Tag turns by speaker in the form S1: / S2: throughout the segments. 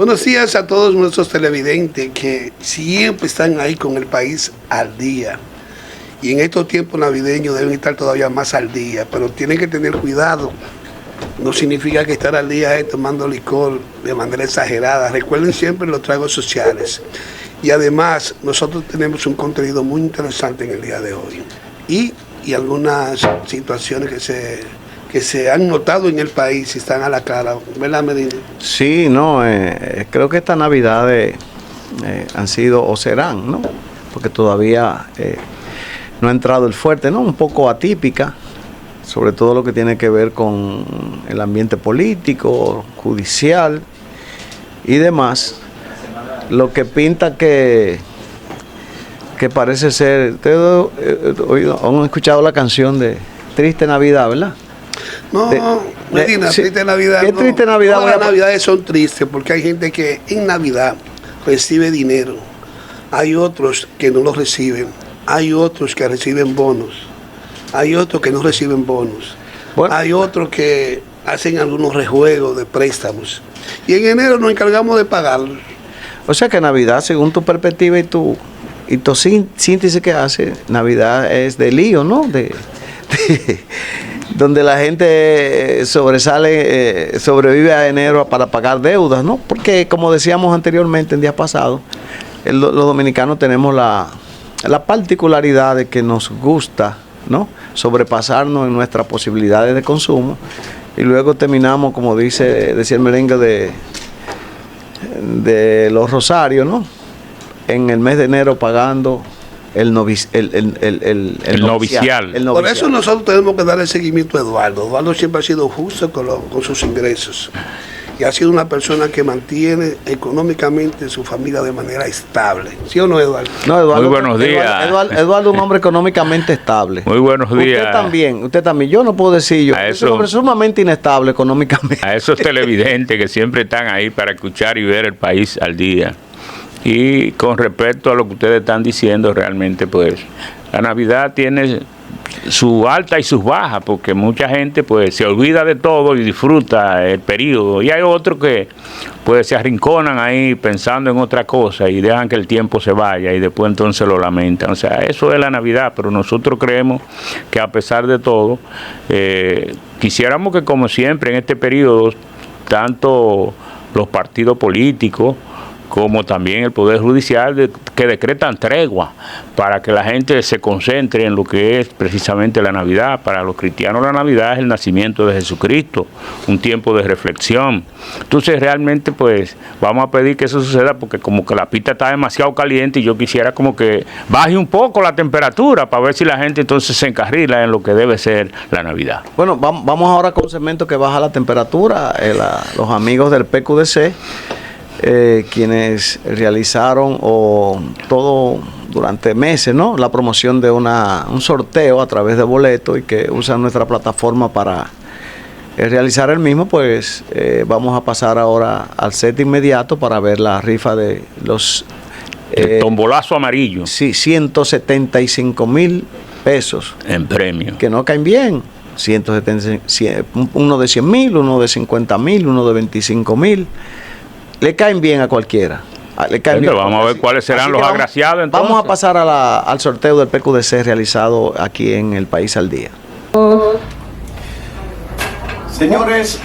S1: Buenos días a todos nuestros televidentes que siempre están ahí con el país al día. Y en estos tiempos navideños deben estar todavía más al día, pero tienen que tener cuidado. No significa que estar al día es tomando licor de manera exagerada. Recuerden siempre los tragos sociales. Y además, nosotros tenemos un contenido muy interesante en el día de hoy. Y algunas situaciones que se han notado en el país y están a la cara, ¿verdad, Medina?
S2: Sí, no, creo que estas navidades han sido o serán, ¿no? Porque todavía no ha entrado el fuerte, ¿no? Un poco atípica, sobre todo lo que tiene que ver con el ambiente político, judicial y demás. Lo que pinta que parece ser, ustedes han escuchado la canción de Triste Navidad, ¿verdad?
S1: No, Medina, triste Navidad.
S2: ¿Qué triste Navidad?
S1: Todas las navidades son tristes porque hay gente que en Navidad recibe dinero, hay otros que no lo reciben, hay otros que reciben bonos, hay otros que no reciben bonos, bueno, hay otros que hacen algunos rejuegos de préstamos y en enero nos encargamos de pagarlos.
S2: O sea que Navidad, según tu perspectiva y tu síntesis que hace, Navidad es de lío, ¿no? Donde la gente sobrevive a enero para pagar deudas, ¿no? Porque como decíamos anteriormente en días pasados, los dominicanos tenemos la particularidad de que nos gusta, ¿no?, sobrepasarnos en nuestras posibilidades de consumo y luego terminamos, como decía el merengue de los Rosarios, ¿no?, en el mes de enero pagando el novicial.
S1: Por eso nosotros tenemos que darle seguimiento a Eduardo. Eduardo siempre ha sido justo con sus ingresos y ha sido una persona que mantiene económicamente su familia de manera estable. ¿Sí o no, Eduardo?
S2: No, Eduardo,
S3: muy buenos días.
S2: Eduardo es un hombre económicamente estable.
S3: Muy buenos días.
S2: Usted también. Yo no puedo decir, yo soy un hombre sumamente inestable económicamente.
S3: A esos televidentes que siempre están ahí para escuchar y ver el país al día. Y con respecto a lo que ustedes están diciendo, realmente pues la Navidad tiene su alta y sus bajas, porque mucha gente pues se olvida de todo y disfruta el periodo, y hay otros que pues se arrinconan ahí pensando en otra cosa y dejan que el tiempo se vaya y después entonces lo lamentan. O sea, eso es la Navidad, pero nosotros creemos que a pesar de todo, quisiéramos que, como siempre en este periodo, tanto los partidos políticos como también el Poder Judicial, que decretan tregua para que la gente se concentre en lo que es precisamente la Navidad. Para los cristianos la Navidad es el nacimiento de Jesucristo, un tiempo de reflexión. Entonces realmente pues vamos a pedir que eso suceda, porque como que la pista está demasiado caliente y yo quisiera como que baje un poco la temperatura para ver si la gente entonces se encarrila en lo que debe ser la Navidad.
S2: Bueno, vamos ahora con un segmento que baja la temperatura. Los amigos del PQDC, quienes realizaron todo durante meses, ¿no?, la promoción de un sorteo a través de boletos y que usan nuestra plataforma para realizar el mismo, pues vamos a pasar ahora al set inmediato para ver la rifa de los...
S3: el tombolazo amarillo.
S2: Sí, 175,000 pesos.
S3: En premio.
S2: Que no caen bien. 175, uno de 100,000, uno de 50,000, uno de 25,000. Le caen bien a cualquiera.
S3: Vamos a ver cuáles serán los agraciados entonces.
S2: Vamos a pasar al sorteo del PQDC realizado aquí en el País al Día. Señores,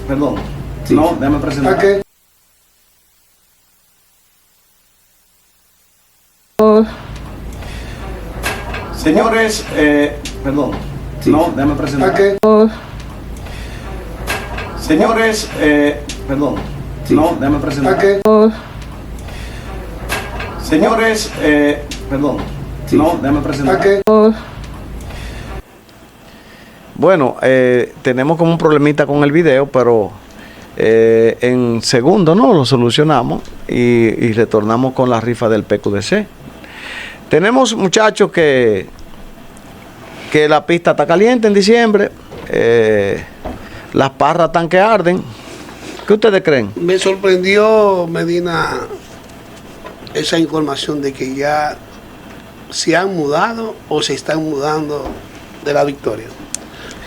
S2: perdón. Sí. No, déjame presentar. Okay. Señores, perdón. Sí. No, déjame presentar. Okay. Señores, perdón. Sí. No, déjame presentar. Okay. Señores, perdón. Sí. No, déjame presentar. Okay. Bueno, tenemos como un problemita con el video, pero en segundo, ¿no?, lo solucionamos y retornamos con la rifa del PQDC. Tenemos, muchachos, que la pista está caliente en diciembre, las parras están que arden. ¿Qué ustedes creen?
S1: Me sorprendió, Medina, esa información de que ya se han mudado o se están mudando de La Victoria.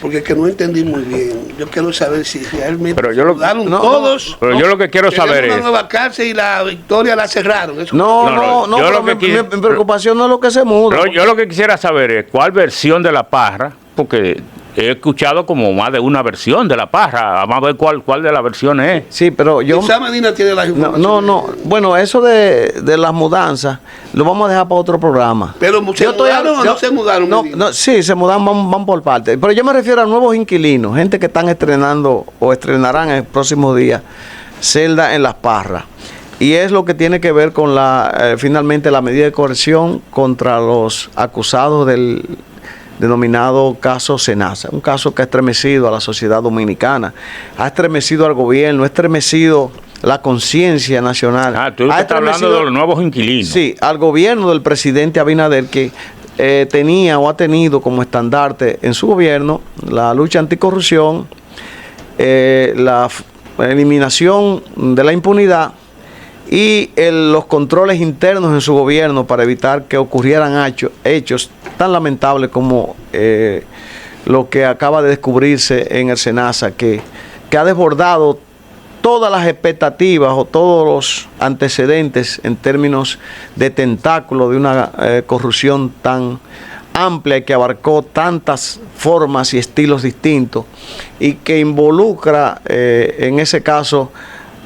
S1: porque es que no entendí muy bien. Yo quiero saber si realmente
S3: pero yo lo,
S1: todos.
S3: Pero yo lo que quiero saber
S1: una
S3: es...
S1: nueva cárcel y la Victoria la cerraron. Eso
S3: yo lo que
S2: mi preocupación no es lo que se muda.
S3: Yo lo que quisiera saber es cuál versión de La Parra, porque he escuchado como más de una versión de La Parra. Vamos a ver cuál de las versiones es.
S2: Sí, pero yo...
S1: Quizá Medina tiene las informaciones.
S2: No. Bueno, eso de las mudanzas lo vamos a dejar para otro programa.
S1: Pero ¿se mudaron o no se mudaron?
S2: Sí, se mudaron, van por parte. Pero yo me refiero a nuevos inquilinos, gente que están estrenando o estrenarán en el próximo día celda en Las Parras. Y es lo que tiene que ver con finalmente la medida de coerción contra los acusados del denominado caso Senasa, un caso que ha estremecido a la sociedad dominicana, ha estremecido al gobierno, ha estremecido la conciencia nacional.
S3: Tú estás hablando de los nuevos inquilinos.
S2: Sí, al gobierno del presidente Abinader, que tenía o ha tenido como estandarte en su gobierno la lucha anticorrupción, la eliminación de la impunidad y los controles internos en su gobierno para evitar que ocurrieran hechos tan lamentables como lo que acaba de descubrirse en el Senasa, que ha desbordado todas las expectativas o todos los antecedentes en términos de tentáculo de una corrupción tan amplia que abarcó tantas formas y estilos distintos y que involucra en ese caso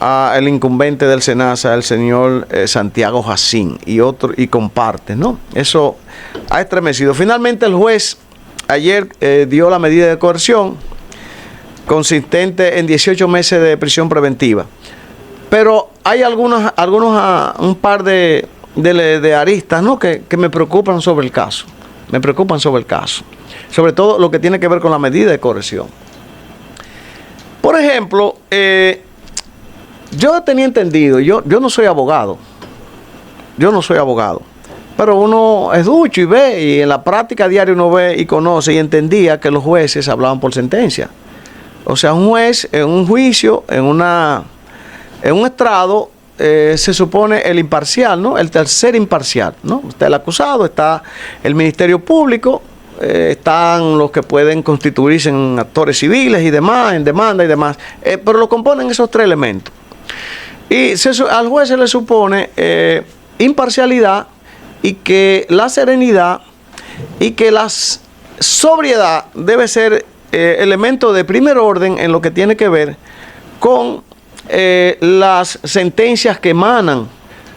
S2: al incumbente del Senasa, el señor Santiago Jacín y comparte, ¿no? Eso ha estremecido. Finalmente el juez ayer dio la medida de coerción consistente en 18 meses de prisión preventiva. Pero hay un par de aristas, ¿no? que me preocupan sobre el caso. Me preocupan sobre el caso. Sobre todo lo que tiene que ver con la medida de coerción. Por ejemplo, yo tenía entendido, yo no soy abogado, pero uno es ducho y ve, y en la práctica diaria uno ve y conoce y entendía que los jueces hablaban por sentencia. O sea, un juez en un juicio, en un estrado, se supone el imparcial, ¿no? El tercer imparcial, ¿no? Está el acusado, está el Ministerio Público, están los que pueden constituirse en actores civiles y demás, en demanda y demás, pero lo componen esos tres elementos. Y al juez se le supone imparcialidad y que la serenidad y que la sobriedad debe ser elemento de primer orden en lo que tiene que ver con las sentencias que emanan,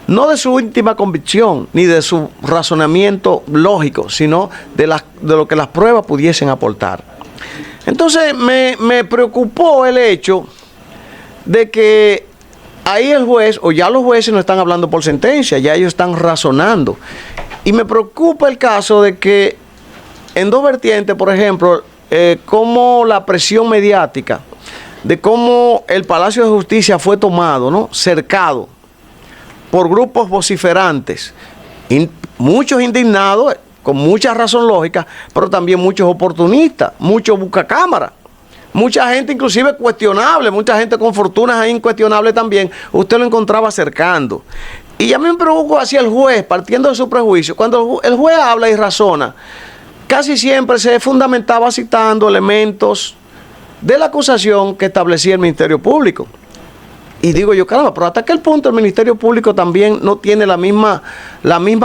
S2: no de su íntima convicción ni de su razonamiento lógico, sino de lo que las pruebas pudiesen aportar. Entonces me preocupó el hecho de que ahí el juez, o ya los jueces no están hablando por sentencia, ya ellos están razonando. Y me preocupa el caso de que en dos vertientes, por ejemplo, como la presión mediática, de cómo el Palacio de Justicia fue tomado, ¿no? Cercado por grupos vociferantes, muchos indignados, con mucha razón lógica, pero también muchos oportunistas, muchos buscacámaras. Mucha gente inclusive cuestionable, mucha gente con fortunas incuestionables también, usted lo encontraba acercando. Y a mí me preocupa así el juez, partiendo de su prejuicio. Cuando el juez habla y razona, casi siempre se fundamentaba citando elementos de la acusación que establecía el Ministerio Público. Y digo yo, caramba, pero hasta qué punto el Ministerio Público también no tiene la misma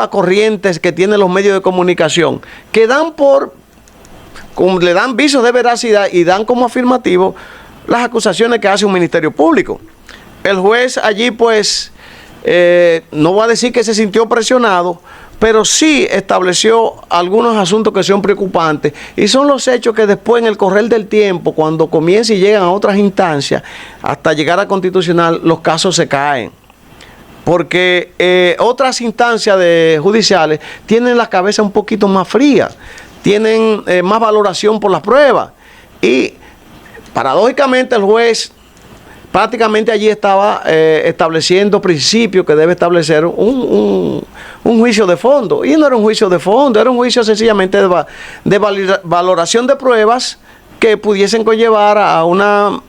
S2: corriente que tienen los medios de comunicación, que le dan visos de veracidad y dan como afirmativo las acusaciones que hace un Ministerio Público. El juez allí pues no va a decir que se sintió presionado, pero sí estableció algunos asuntos que son preocupantes y son los hechos que después en el correr del tiempo, cuando comienzan y llegan a otras instancias, hasta llegar a constitucional, los casos se caen. Porque otras instancias judiciales tienen la cabeza un poquito más fría, tienen más valoración por las pruebas. Y paradójicamente el juez prácticamente allí estaba estableciendo principios que debe establecer un juicio de fondo. Y no era un juicio de fondo, era un juicio sencillamente de valoración de pruebas que pudiesen conllevar a una,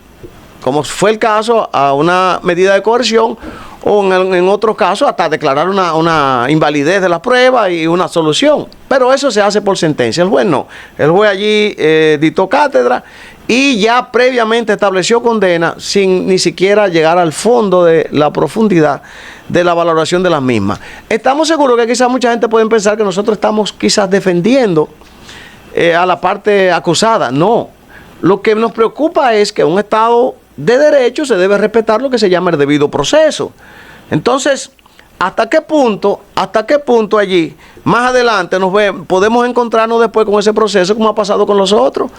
S2: como fue el caso, a una medida de coerción o en otros casos hasta declarar una invalidez de la prueba y una solución. Pero eso se hace por sentencia. El juez no. El juez allí dictó cátedra y ya previamente estableció condena sin ni siquiera llegar al fondo de la profundidad de la valoración de las mismas. Estamos seguros que quizás mucha gente puede pensar que nosotros estamos quizás defendiendo a la parte acusada. No. Lo que nos preocupa es que un Estado de derecho se debe respetar lo que se llama el debido proceso. Entonces, ¿hasta qué punto allí, más adelante, podemos encontrarnos después con ese proceso como ha pasado con los otros?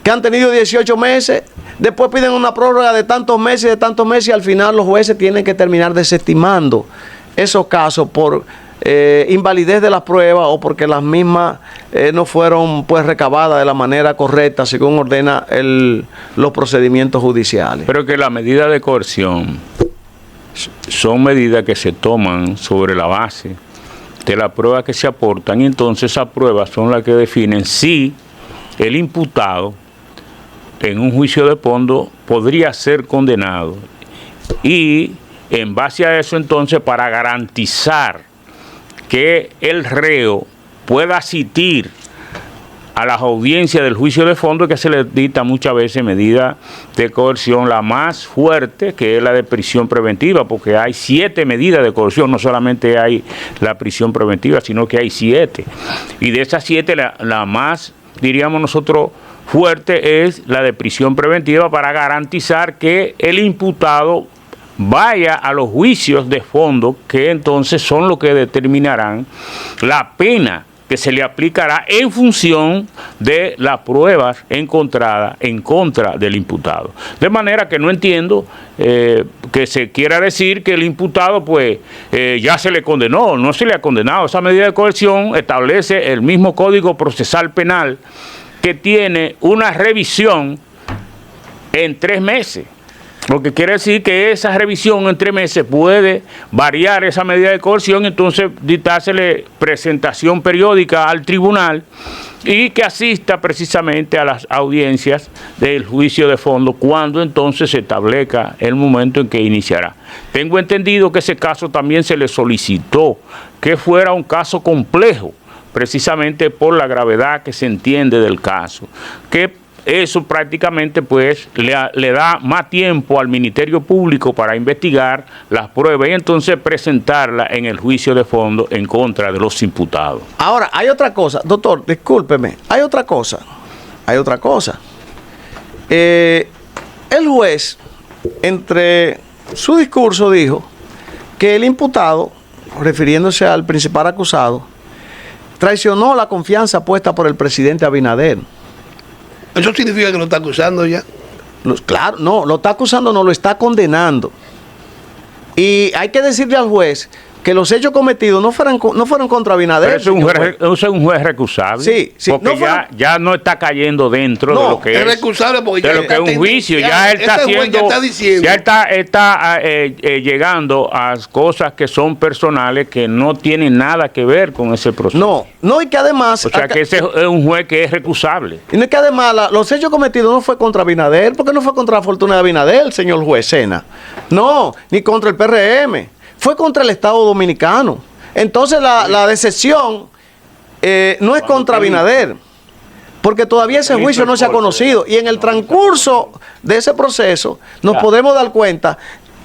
S2: Que han tenido 18 meses, después piden una prórroga de tantos meses y al final los jueces tienen que terminar desestimando esos casos por invalidez de las pruebas o porque las mismas no fueron pues recabadas de la manera correcta según ordena los procedimientos judiciales.
S3: Pero que las medidas de coerción son medidas que se toman sobre la base de las pruebas que se aportan y entonces esas pruebas son las que definen si el imputado en un juicio de fondo podría ser condenado y en base a eso entonces para garantizar que el reo pueda asistir a las audiencias del juicio de fondo que se le dicta muchas veces medida de coerción, la más fuerte que es la de prisión preventiva, porque hay 7 medidas de coerción, no solamente hay la prisión preventiva, sino que hay 7. Y de esas 7 la más, diríamos nosotros, fuerte es la de prisión preventiva para garantizar que el imputado vaya a los juicios de fondo, que entonces son los que determinarán la pena que se le aplicará en función de las pruebas encontradas en contra del imputado. De manera que no entiendo que se quiera decir que el imputado pues ya se le condenó. No se le ha condenado. Esa medida de coerción establece el mismo Código Procesal Penal, que tiene una revisión en 3 meses. Lo que quiere decir que esa revisión en 3 meses puede variar esa medida de coerción, entonces dictársele presentación periódica al tribunal y que asista precisamente a las audiencias del juicio de fondo cuando entonces se establezca el momento en que iniciará. Tengo entendido que ese caso también se le solicitó que fuera un caso complejo, precisamente por la gravedad que se entiende del caso, que eso prácticamente pues le da más tiempo al Ministerio Público para investigar las pruebas y entonces presentarla en el juicio de fondo en contra de los imputados.
S2: Ahora, hay otra cosa, doctor, discúlpeme, hay otra cosa. El juez, entre su discurso, dijo que el imputado, refiriéndose al principal acusado, traicionó la confianza puesta por el presidente Abinader.
S1: ¿Eso significa que lo está acusando ya?
S2: Claro, no, lo está acusando, no lo está condenando. Y hay que decirle al juez que los hechos cometidos no fueron contra Abinader.
S3: Pero es un juez recusable.
S2: Sí, sí.
S3: Porque ya no está cayendo dentro de lo que es
S1: recusable porque
S3: de lo que es un juicio. Ya él está haciendo, ya está llegando a cosas que son personales que no tienen nada que ver con ese proceso.
S2: No, y que además...
S3: O sea que ese es un juez que es recusable.
S2: Y que además los hechos cometidos no fue contra Abinader, porque no fue contra la fortuna de Abinader, señor juez Sena. No, ni contra el PRM. Fue contra el Estado Dominicano. Entonces la decepción no es contra Abinader, porque todavía ese juicio no se ha conocido. Y en el transcurso de ese proceso nos podemos dar cuenta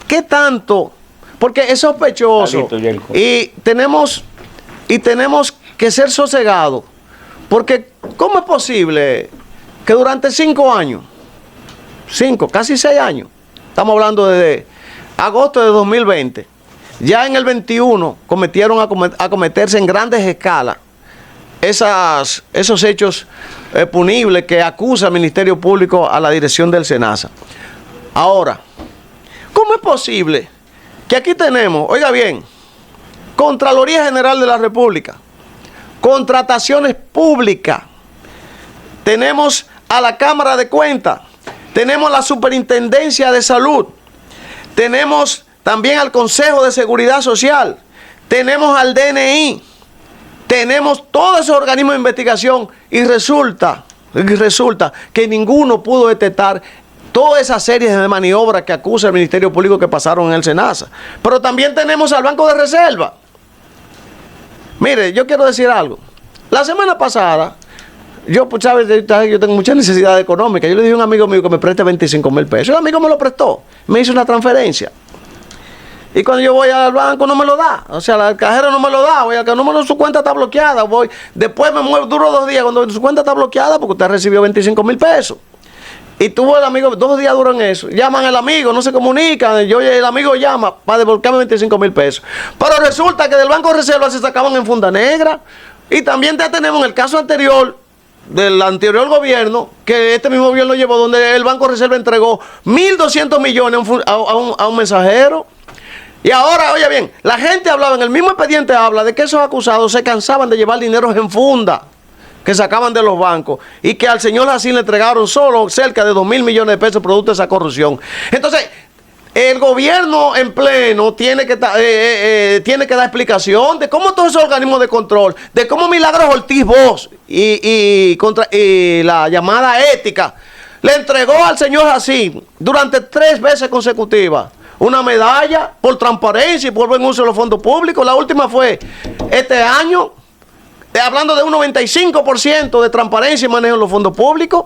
S2: qué tanto, porque es sospechoso y tenemos que ser sosegados, porque ¿cómo es posible que durante 5 años, casi 6 años, estamos hablando desde agosto de 2020, ya en el 21 cometieron a cometerse en grandes escalas esos hechos punibles que acusa el Ministerio Público a la dirección del SENASA? Ahora, ¿cómo es posible que aquí tenemos, oiga bien, Contraloría General de la República, contrataciones públicas, tenemos a la Cámara de Cuentas, tenemos la Superintendencia de Salud, tenemos también al Consejo de Seguridad Social, tenemos al DNI, tenemos todos esos organismos de investigación y resulta que ninguno pudo detectar todas esas series de maniobras que acusa el Ministerio Público que pasaron en el SENASA. Pero también tenemos al Banco de Reserva. Mire, yo quiero decir algo. La semana pasada, yo, pues, ¿sabes? Yo tengo mucha necesidad económica. Yo le dije a un amigo mío que me preste 25,000 pesos. El amigo me lo prestó. Me hizo una transferencia. Y cuando yo voy al banco no me lo da. O sea, el cajero no me lo da. Voy al número, su cuenta está bloqueada. Después me muevo, duro 2 días cuando su cuenta está bloqueada porque usted recibió 25,000 pesos. Y tuvo el amigo, 2 días duran eso. Llaman al amigo, no se comunican. El amigo llama para devolverme 25,000 pesos. Pero resulta que del Banco de Reserva se sacaban en funda negra. Y también ya tenemos el caso anterior del anterior gobierno, que este mismo gobierno llevó, donde el Banco de Reserva entregó 1.200 millones a un mensajero. Y ahora, oye bien, la gente hablaba, en el mismo expediente habla de que esos acusados se cansaban de llevar dinero en funda que sacaban de los bancos y que al señor Jacín le entregaron solo cerca de 2.000 millones de pesos producto de esa corrupción. Entonces, el gobierno en pleno tiene que dar explicación de cómo todos esos organismos de control, de cómo Milagros Ortiz Bosch y la llamada ética le entregó al señor Jacín durante 3 veces consecutivas una medalla por transparencia y por buen uso de los fondos públicos. La última fue este año, hablando de un 95% de transparencia y manejo de los fondos públicos.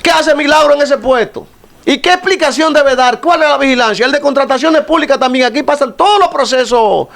S2: ¿Qué hace Milagro en ese puesto? ¿Y qué explicación debe dar? ¿Cuál es la vigilancia? El de contrataciones públicas también. Aquí pasan todos los procesos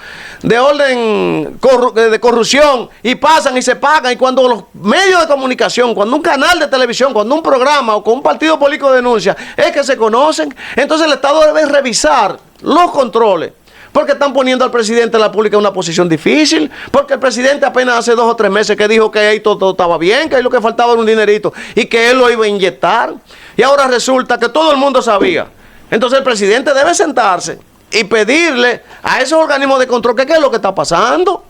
S2: de orden de corrupción y pasan y se pagan. Y cuando los medios de comunicación, cuando un canal de televisión, cuando un programa o con un partido político denuncia, es que se conocen. Entonces el Estado debe revisar los controles. Porque están poniendo al presidente de la República en una posición difícil. Porque el presidente apenas hace 2 o 3 meses que dijo que ahí todo estaba bien, que ahí lo que faltaba era un dinerito y que él lo iba a inyectar. Y ahora resulta que todo el mundo sabía. Entonces el presidente debe sentarse y pedirle a esos organismos de control que qué es lo que está pasando.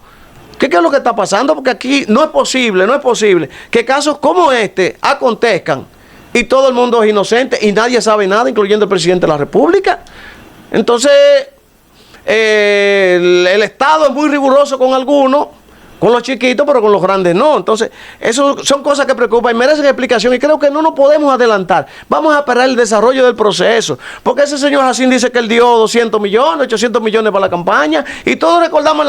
S2: ¿Qué es lo que está pasando? Porque aquí no es posible que casos como este acontezcan y todo el mundo es inocente y nadie sabe nada, incluyendo el presidente de la República. Entonces el Estado es muy riguroso con algunos, con los chiquitos, pero con los grandes no. Entonces, eso son cosas que preocupan y merecen explicación y creo que no nos podemos adelantar. Vamos a esperar el desarrollo del proceso, porque ese señor Jacín dice que él dio 200 millones, 800 millones para la campaña y todos recordamos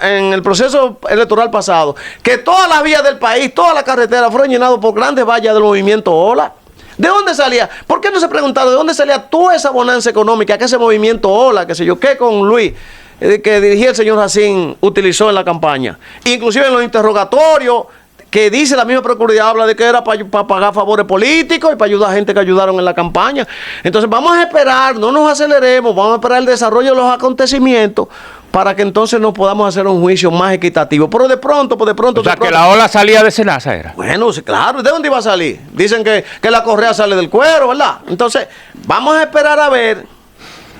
S2: en el proceso electoral pasado que todas las vías del país, todas las carreteras fueron llenadas por grandes vallas del movimiento Ola. ¿De dónde salía? ¿Por qué no se preguntaron de dónde salía toda esa bonanza económica que ese movimiento Ola, qué sé yo, qué con Luis, que dirigía el señor Jacín, utilizó en la campaña? Inclusive en los interrogatorios, que dice la misma Procuraduría, habla de que era para pagar favores políticos y para ayudar a gente que ayudaron en la campaña. Entonces vamos a esperar, no nos aceleremos, vamos a esperar el desarrollo de los acontecimientos para que entonces nos podamos hacer un juicio más equitativo. Pero de pronto... O sea,
S3: que la ola salía de SENASA, ¿era?
S2: Bueno, sí, claro. ¿De dónde iba a salir? Dicen que la correa sale del cuero, ¿verdad? Entonces, vamos a esperar a ver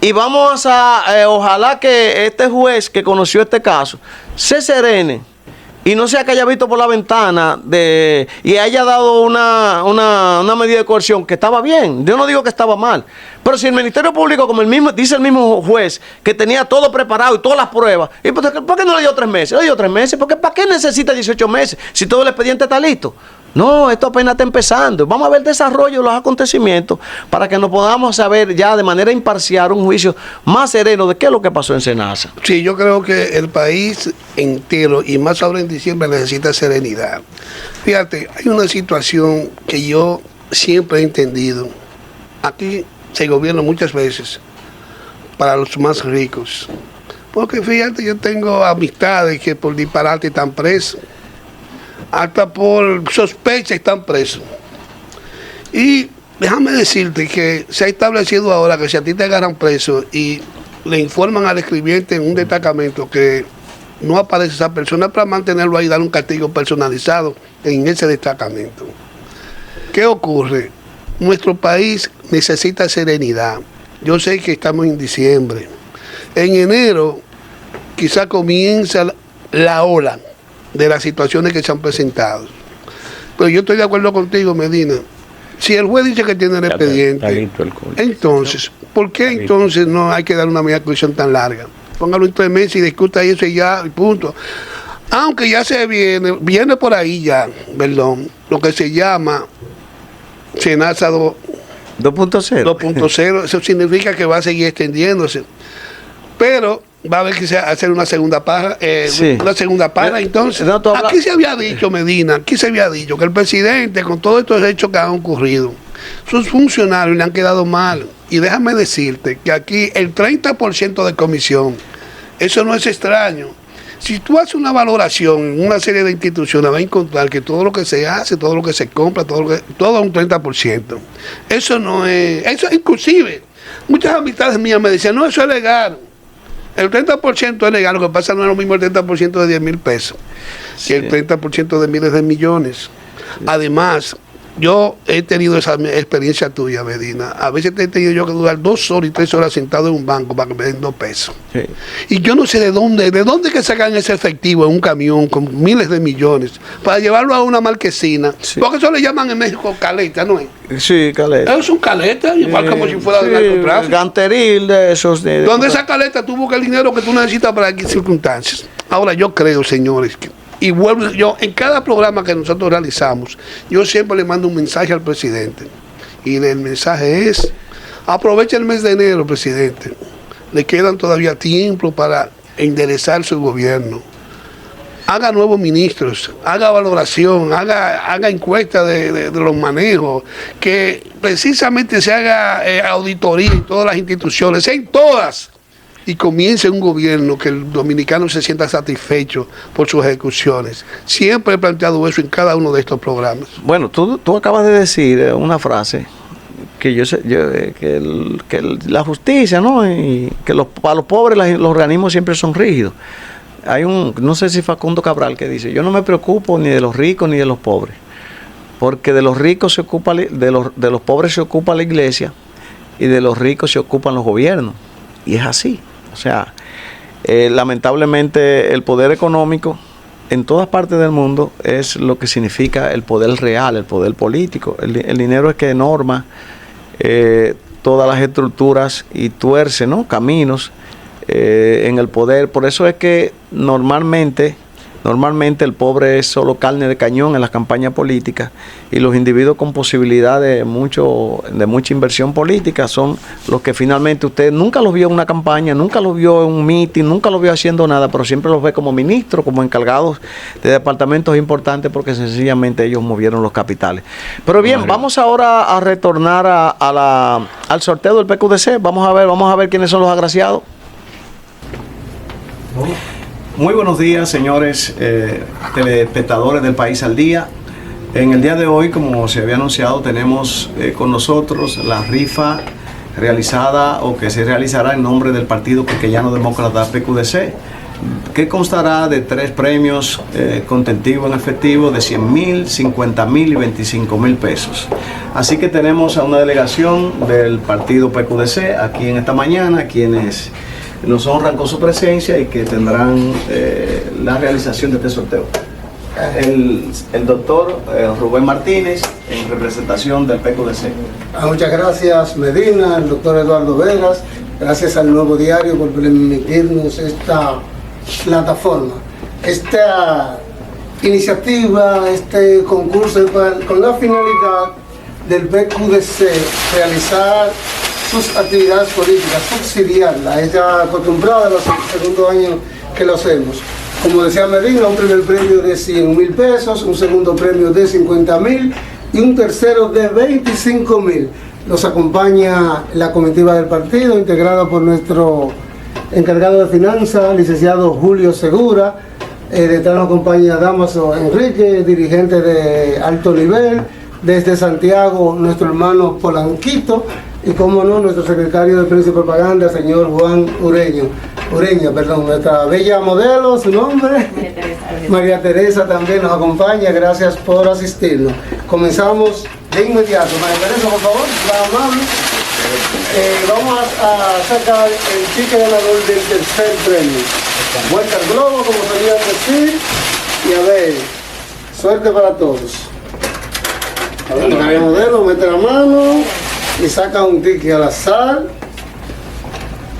S2: y vamos a... ojalá que este juez que conoció este caso se serene y no sea que haya visto por la ventana y haya dado una medida de coerción que estaba bien. Yo no digo que estaba mal. Pero si el Ministerio Público, como dice el mismo juez, que tenía todo preparado y todas las pruebas, ¿y por qué no le dio 3 meses? Le dio 3 meses, porque ¿para qué necesita 18 meses si todo el expediente está listo? No, esto apenas está empezando. Vamos a ver el desarrollo de los acontecimientos para que nos podamos saber ya de manera imparcial un juicio más sereno de qué es lo que pasó en SENASA.
S1: Sí, yo creo que el país entero, y más ahora en diciembre, necesita serenidad. Fíjate, hay una situación que yo siempre he entendido. Aquí se gobierna muchas veces para los más ricos. Porque fíjate, yo tengo amistades que por disparate están presos. Hasta por sospecha están presos. Y déjame decirte que se ha establecido ahora que si a ti te agarran preso y le informan al escribiente en un destacamento que no aparece esa persona, para mantenerlo ahí y darle un castigo personalizado en ese destacamento. ¿Qué ocurre? Nuestro país necesita serenidad. Yo sé que estamos en diciembre. En enero quizá comienza la ola de las situaciones que se han presentado. Pero yo estoy de acuerdo contigo, Medina. Si el juez dice que tiene el expediente, entonces, ¿por qué entonces no hay que dar una medida de coerción tan larga? Póngalo en 3 meses y discuta eso y ya, y punto. Aunque ya viene por ahí ya, perdón, lo que se llama SENASA
S2: 2.0.
S1: 2.0, eso significa que va a seguir extendiéndose. Pero va a haber que hacer una segunda paja,
S2: Sí.
S1: una segunda paja. Entonces,
S2: No, tú hablas-
S1: aquí se había dicho, Medina, aquí se había dicho que el presidente, con todos estos hechos que han ocurrido, sus funcionarios le han quedado mal. Y déjame decirte que aquí el 30% de comisión, eso no es extraño. Si tú haces una valoración en una serie de instituciones, vas a encontrar que todo lo que se hace, todo lo que se compra, todo un 30%. Eso no es, eso inclusive, muchas amistades mías me decían, no, eso es legal. El 30% es legal, lo que pasa no es lo mismo el 30% de 10,000 pesos, que el 30% de miles de millones. Además, yo he tenido esa experiencia tuya, Medina. A veces he tenido yo que durar 2 horas y 3 horas sentado en un banco para que me den 2 pesos.
S2: Sí.
S1: Y yo no sé de dónde que sacan ese efectivo en un camión con miles de millones para llevarlo a una marquesina.
S2: Sí.
S1: Porque eso le llaman en México caleta, ¿no es?
S2: Sí, caleta.
S1: Eso es un caleta, igual como si fuera de narcotráfico.
S2: Ganteril de esos.
S1: Donde esa caleta tú buscas el dinero que tú necesitas para X circunstancias. Ahora yo creo, señores, y vuelvo, yo en cada programa que nosotros realizamos, yo siempre le mando un mensaje al presidente. Y el mensaje es, aprovecha el mes de enero, presidente. Le quedan todavía tiempo para enderezar su gobierno. Haga nuevos ministros, haga valoración, haga encuesta de los manejos, que precisamente se haga auditoría en todas las instituciones, en todas, y comience un gobierno que el dominicano se sienta satisfecho por sus ejecuciones. Siempre he planteado eso en cada uno de estos programas.
S2: Bueno, tú acabas de decir una frase que la justicia, ¿no? Y que para los pobres los organismos siempre son rígidos. Hay no sé si Facundo Cabral, que dice, yo no me preocupo ni de los ricos ni de los pobres, porque de los ricos se ocupa, de los pobres se ocupa la iglesia y de los ricos se ocupan los gobiernos. Y es así. O sea, lamentablemente el poder económico en todas partes del mundo es lo que significa el poder real, el poder político. El dinero es que norma todas las estructuras y tuerce, ¿no?, caminos en el poder. Por eso es que normalmente el pobre es solo carne de cañón en las campañas políticas, y los individuos con posibilidad de mucha inversión política son los que finalmente usted nunca los vio en una campaña, nunca los vio en un meeting, nunca los vio haciendo nada, pero siempre los ve como ministros, como encargados de departamentos importantes, porque sencillamente ellos movieron los capitales. Pero bien, vamos ahora a retornar al sorteo del PQDC. Vamos a ver quiénes son los agraciados. Muy buenos días, señores telespectadores del País al Día. En el día de hoy, como se había anunciado, tenemos con nosotros la rifa realizada o que se realizará en nombre del Partido Quisqueyano Demócrata PQDC, que constará de 3 premios contentivos en efectivo de 100,000, 50,000 y 25,000 pesos. Así que tenemos a una delegación del Partido PQDC aquí en esta mañana, quienes nos honran con su presencia y que tendrán la realización de este sorteo. El doctor Rubén Martínez, en representación del PQDC.
S4: Muchas gracias, Medina, el doctor Eduardo Vegas. Gracias al Nuevo Diario por permitirnos esta plataforma, esta iniciativa, este concurso con la finalidad del PQDC realizar sus actividades políticas, subsidiarla. Es ya acostumbrada, los segundo año que lo hacemos. Como decía Medina, un primer premio de 100,000 pesos, un segundo premio de 50,000 y un tercero de 25,000. Nos acompaña la comitiva del partido, integrada por nuestro encargado de finanzas, licenciado Julio Segura. Detrás nos acompaña Damaso Enrique, dirigente de alto nivel. Desde Santiago, nuestro hermano Polanquito. Y como no, nuestro secretario de Prensa y Propaganda, señor Juan Ureña, nuestra bella modelo, su nombre. María Teresa también nos acompaña, gracias por asistirnos. Comenzamos de inmediato. María Teresa, por favor, la amable. Vamos a sacar el ticket ganador del tercer premio. Vuelta al globo, como solían decir. Y a ver, suerte para todos. A ver, el modelo, mete la mano y saca un ticket al azar.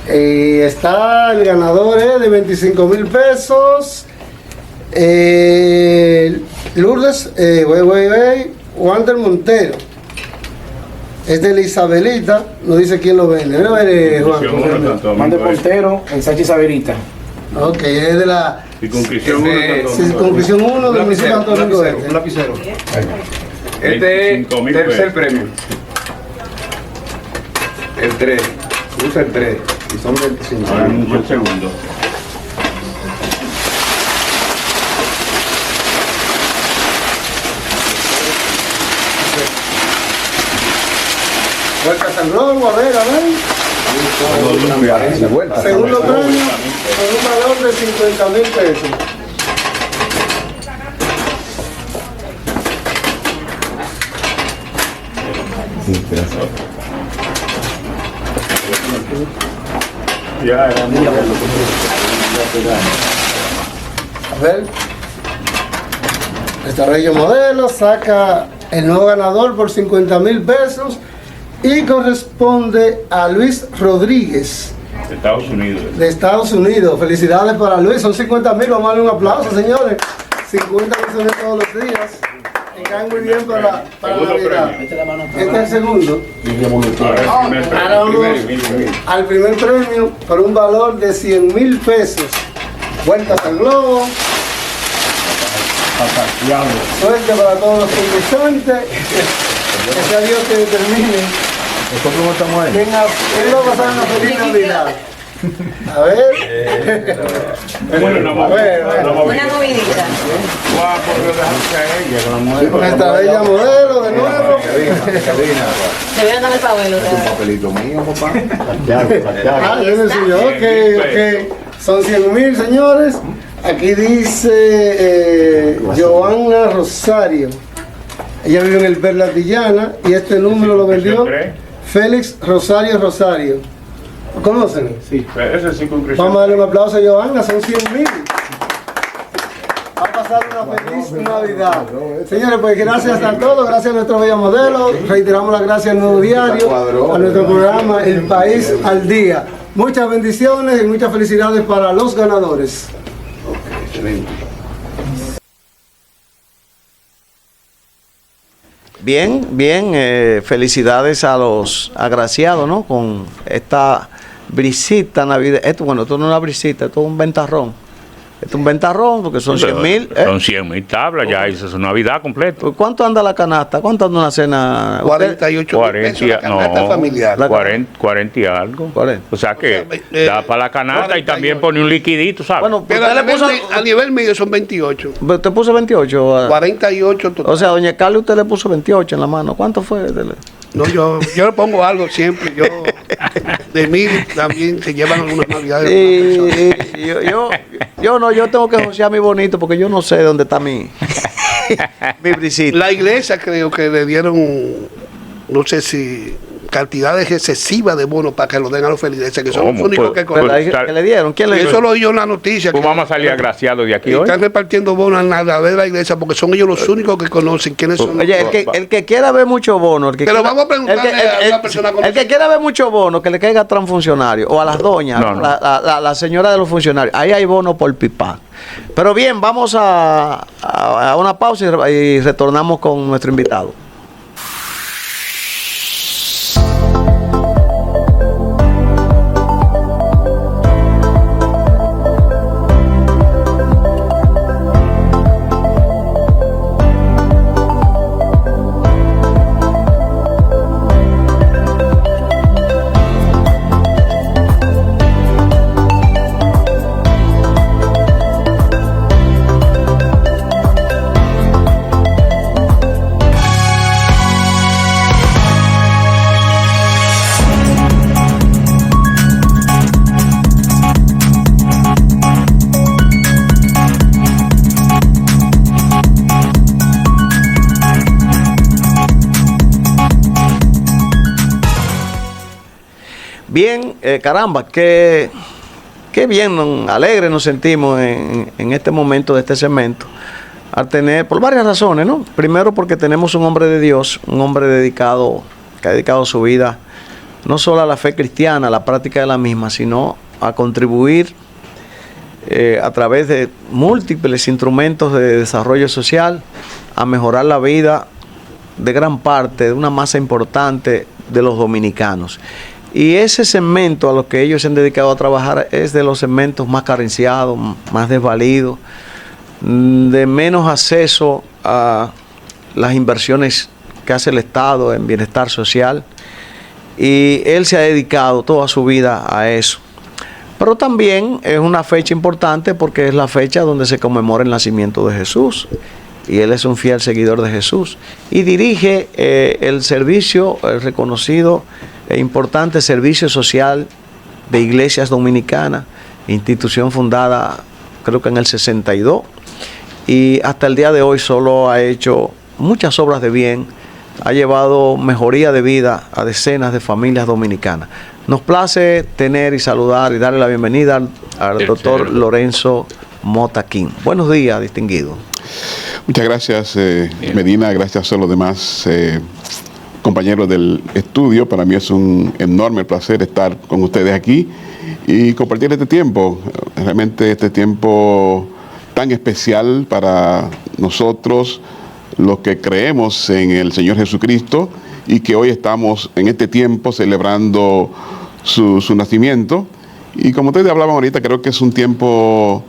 S4: Está el ganador de 25,000 pesos. Lourdes Wander Montero. Es de la Isabelita, no dice quién lo vende. Juan.
S5: Mande Portero en Sánchez Isabelita.
S4: Ok, es de la
S3: Circunscripción
S4: 1 del municipio de Santo Domingo Este.
S5: Un lapicero.
S6: Este es
S3: 25.000
S6: tercer
S3: pesos.
S6: premio. El 3. Usa el 3. Y son 25.
S3: Ahora anuncio el segundo.
S4: Vuelta San Robo, a ver. Segundo premio, con un valor de 50,000 pesos.
S3: Ya, era muy
S4: A ver. Esta Bello Modelo saca el nuevo ganador por 50,000 pesos y corresponde a Luis Rodríguez
S3: de Estados Unidos.
S4: de Estados Unidos. Felicidades para Luis, son 50,000, vamos a darle un aplauso, señores. 50 pesos todos los días. Que caen muy bien para Navidad. Este es el segundo.
S3: Ahora el primer
S4: Ahora
S3: premio.
S4: vamos al primer premio por un valor de 100,000 pesos. Vueltas al globo. Suerte para todos los concursantes. Que sea Dios que determine quién va a pasar una feliz Navidad. A ver.
S3: Bueno, no vamos.
S7: Una movidita.
S4: Nuestra bella modelo de nuevo.
S7: Se ve andar el pabelo.
S6: Papelito mío, papá.
S4: Ah, tiene el suyo. Ok. Son 100,000, señores. Aquí dice Johanna Rosario. Ella vive en el Perla Tillana y este número lo vendió Félix Rosario. ¿Lo conocen?
S3: Sí, ese es circunscripción.
S4: Vamos a darle un aplauso a Johanna, son 100,000. Va a pasar una feliz Navidad. Señores, pues gracias a todos, gracias a nuestro bello modelo. Reiteramos las gracias al Nuevo Diario, a nuestro programa El País al Día. Muchas bendiciones y muchas felicidades para los ganadores.
S2: Bien, felicidades a los agraciados, ¿no? Con esta brisita navideña. Esto no es una brisita, esto es un ventarrón. Esto es un ventarrón porque son 100,000.
S3: Son 100,000 tablas, ya eso es una Navidad completa.
S2: ¿Cuánto anda la canasta? ¿Cuánto anda una cena?
S1: 48,000 pesos la canasta familiar.
S3: 40 y algo.
S2: 40.
S3: O sea que da para la canasta y también pone un liquidito, ¿sabes?
S2: Bueno,
S1: Pero
S2: usted le puso,
S1: a nivel medio son 28.
S2: usted puso 28.
S1: 48 total.
S2: O sea, doña Carla, usted le puso 28 en la mano. ¿Cuánto fue?
S1: No, yo le pongo algo siempre. Yo de mí también se llevan algunas navidades.
S2: Yo tengo que josear mi bonito porque yo no sé dónde está mi brisita.
S1: La iglesia creo que le dieron, no sé si cantidades excesivas de bonos para que lo den a los feligreses, que son los
S3: ¿Cómo?
S1: únicos que
S2: Pero
S1: conocen.
S2: ¿qué le dieron? ¿Quién le dio?
S1: Eso lo oí yo en la noticia.
S3: Pues
S1: que
S3: vamos a salir agraciados de aquí hoy.
S1: están repartiendo bonos a la de la iglesia porque son ellos los únicos que conocen quiénes son.
S2: Oye, el que quiera ver mucho bono, el que
S1: Pero
S2: quiera-
S1: vamos a preguntarle a una persona
S2: el que quiera ver mucho bono, que le caiga a un funcionario o a las doñas,
S3: No.
S2: la señora de los funcionarios. Ahí hay bono por pipa. Pero bien, vamos a una pausa y retornamos con nuestro invitado. Bien, caramba, qué bien, alegre nos sentimos en este momento de este segmento, al tener, por varias razones, ¿no? Primero porque tenemos un hombre de Dios, un hombre dedicado, que ha dedicado su vida no solo a la fe cristiana, a la práctica de la misma, sino a contribuir a través de múltiples instrumentos de desarrollo social, a mejorar la vida de gran parte, de una masa importante de los dominicanos. Y ese segmento a lo que ellos se han dedicado a trabajar es de los segmentos más carenciados, más desvalidos, de menos acceso a las inversiones que hace el Estado en bienestar social. Y él se ha dedicado toda su vida a eso. Pero también es una fecha importante porque es la fecha donde se conmemora el nacimiento de Jesús. Y él es un fiel seguidor de Jesús. Y dirige el servicio, el reconocido e importante Servicio Social de Iglesias Dominicanas, institución fundada creo que en el 62. Y hasta el día de hoy solo ha hecho muchas obras de bien, ha llevado mejoría de vida a decenas de familias dominicanas. Nos place tener y saludar y darle la bienvenida al doctor Lorenzo Mota King. Buenos días, distinguido.
S8: Muchas gracias, Medina. Gracias a los demás compañeros del estudio. Para mí es un enorme placer estar con ustedes aquí y compartir este tiempo. Realmente este tiempo tan especial para nosotros, los que creemos en el Señor Jesucristo y que hoy estamos en este tiempo celebrando su nacimiento. Y como ustedes hablaban ahorita, creo que es un tiempo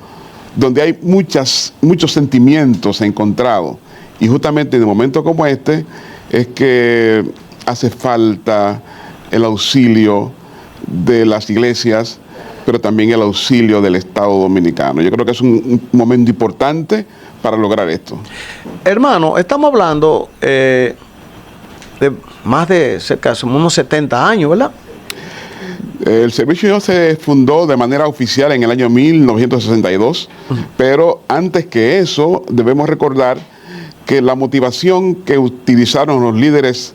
S8: donde hay muchos sentimientos encontrados. Y justamente en un momento como este es que hace falta el auxilio de las iglesias, pero también el auxilio del Estado Dominicano. Yo creo que es un momento importante para lograr esto.
S2: Hermano, estamos hablando de más de cerca de unos 70 años, ¿verdad?
S8: El servicio se fundó de manera oficial en el año 1962, pero antes que eso debemos recordar que la motivación que utilizaron los líderes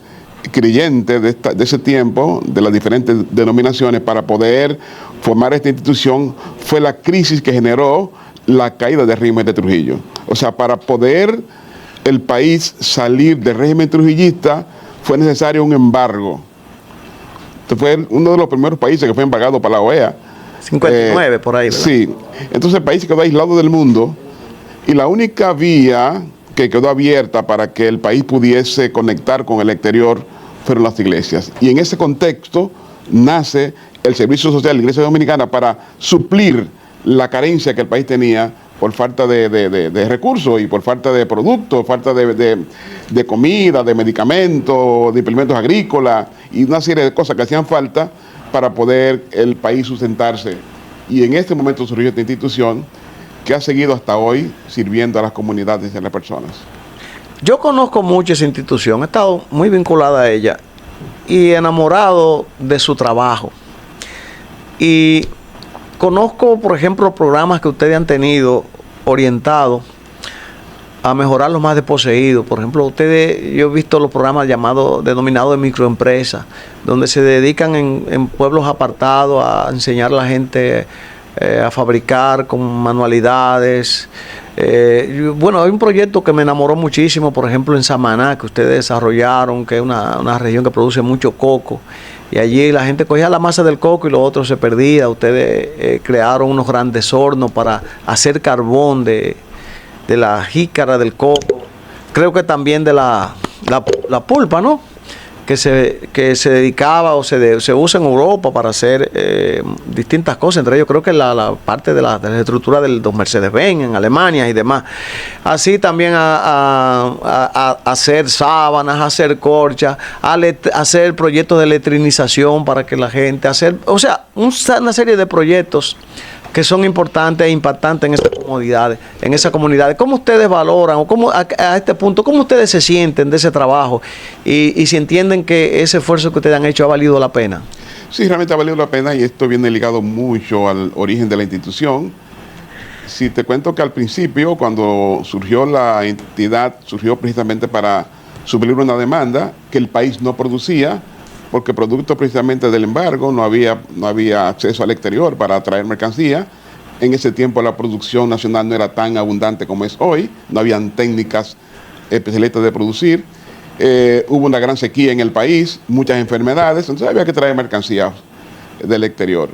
S8: creyentes de ese tiempo, de las diferentes denominaciones, para poder formar esta institución, fue la crisis que generó la caída del régimen de Trujillo. O sea, para poder el país salir del régimen trujillista fue necesario un embargo. Este fue uno de los primeros países que fue embargado para la OEA.
S2: 59 por ahí, ¿verdad?
S8: Sí. Entonces el país quedó aislado del mundo y la única vía que quedó abierta para que el país pudiese conectar con el exterior fueron las iglesias. Y en ese contexto nace el Servicio Social de la Iglesia Dominicana para suplir la carencia que el país tenía por falta de recursos y por falta de productos, falta de comida, de medicamentos, de implementos agrícolas y una serie de cosas que hacían falta para poder el país sustentarse. Y en este momento surgió esta institución que ha seguido hasta hoy sirviendo a las comunidades y a las personas.
S2: Yo conozco mucho esa institución, he estado muy vinculada a ella y enamorado de su trabajo. Y conozco, por ejemplo, programas que ustedes han tenido orientados a mejorar los más desposeídos. Por ejemplo, yo he visto los programas denominados de microempresas, donde se dedican en pueblos apartados a enseñar a la gente a fabricar con manualidades. Bueno, hay un proyecto que me enamoró muchísimo, por ejemplo, en Samaná, que ustedes desarrollaron, que es una región que produce mucho coco. Y allí la gente cogía la masa del coco y lo otro se perdía. Ustedes crearon unos grandes hornos para hacer carbón de la jícara del coco. Creo que también de la pulpa, ¿no? Que se dedicaba o se usa en Europa para hacer distintas cosas. Entre ellos creo que la parte de la estructura de los Mercedes-Benz en Alemania y demás. Así también a hacer sábanas, a hacer corchas, a hacer proyectos de electrinización para que la gente o sea, una serie de proyectos que son importantes e impactantes en esas comunidades. ¿Cómo ustedes valoran o cómo a este punto, cómo ustedes se sienten de ese trabajo y si entienden que ese esfuerzo que ustedes han hecho ha valido la pena?
S8: Sí, realmente ha valido la pena y esto viene ligado mucho al origen de la institución. Si te cuento que al principio, cuando surgió la entidad, surgió precisamente para suplir una demanda que el país no producía, porque producto precisamente del embargo no había acceso al exterior para traer mercancía. En ese tiempo la producción nacional no era tan abundante como es hoy, no habían técnicas especialistas de producir, hubo una gran sequía en el país, muchas enfermedades, entonces había que traer mercancías del exterior.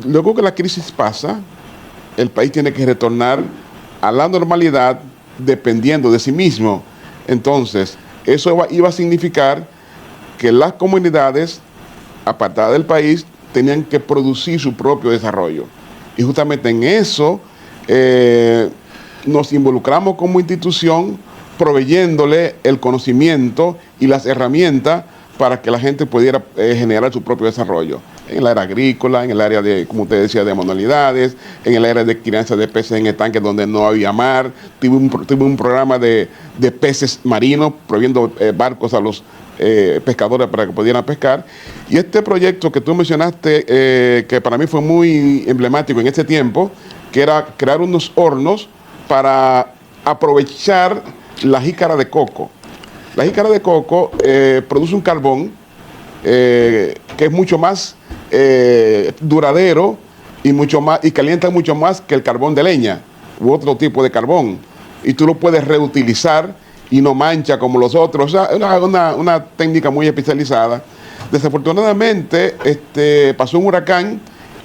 S8: Luego que la crisis pasa, el país tiene que retornar a la normalidad dependiendo de sí mismo. Entonces, eso iba a significar que las comunidades apartadas del país tenían que producir su propio desarrollo. Y justamente en eso nos involucramos como institución, proveyéndole el conocimiento y las herramientas para que la gente pudiera generar su propio desarrollo. En el área agrícola, en el área de, como usted decía, de manualidades, en el área de crianza de peces en estanques donde no había mar. Tuve un programa de peces marinos, prohibiendo barcos a los pescadores para que pudieran pescar. Y este proyecto que tú mencionaste, que para mí fue muy emblemático en ese tiempo, que era crear unos hornos para aprovechar la jícara de coco. La jícara de coco produce un carbón que es mucho más duradero y calienta mucho más que el carbón de leña u otro tipo de carbón. Y tú lo puedes reutilizar y no mancha como los otros. O sea, una técnica muy especializada. Desafortunadamente, pasó un huracán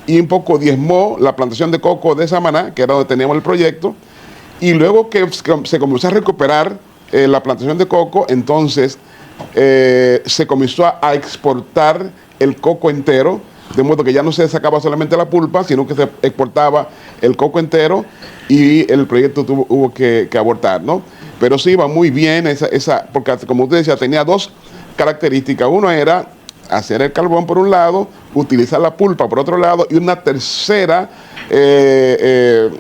S8: y un poco diezmó la plantación de coco de Samaná, que era donde teníamos el proyecto. Y luego que se comenzó a recuperar la plantación de coco, entonces se comenzó a exportar el coco entero, de modo que ya no se sacaba solamente la pulpa, sino que se exportaba el coco entero y el proyecto hubo que abortar, ¿no? Pero sí iba muy bien, porque como usted decía, tenía dos características. Uno era hacer el carbón por un lado, utilizar la pulpa por otro lado, y una tercera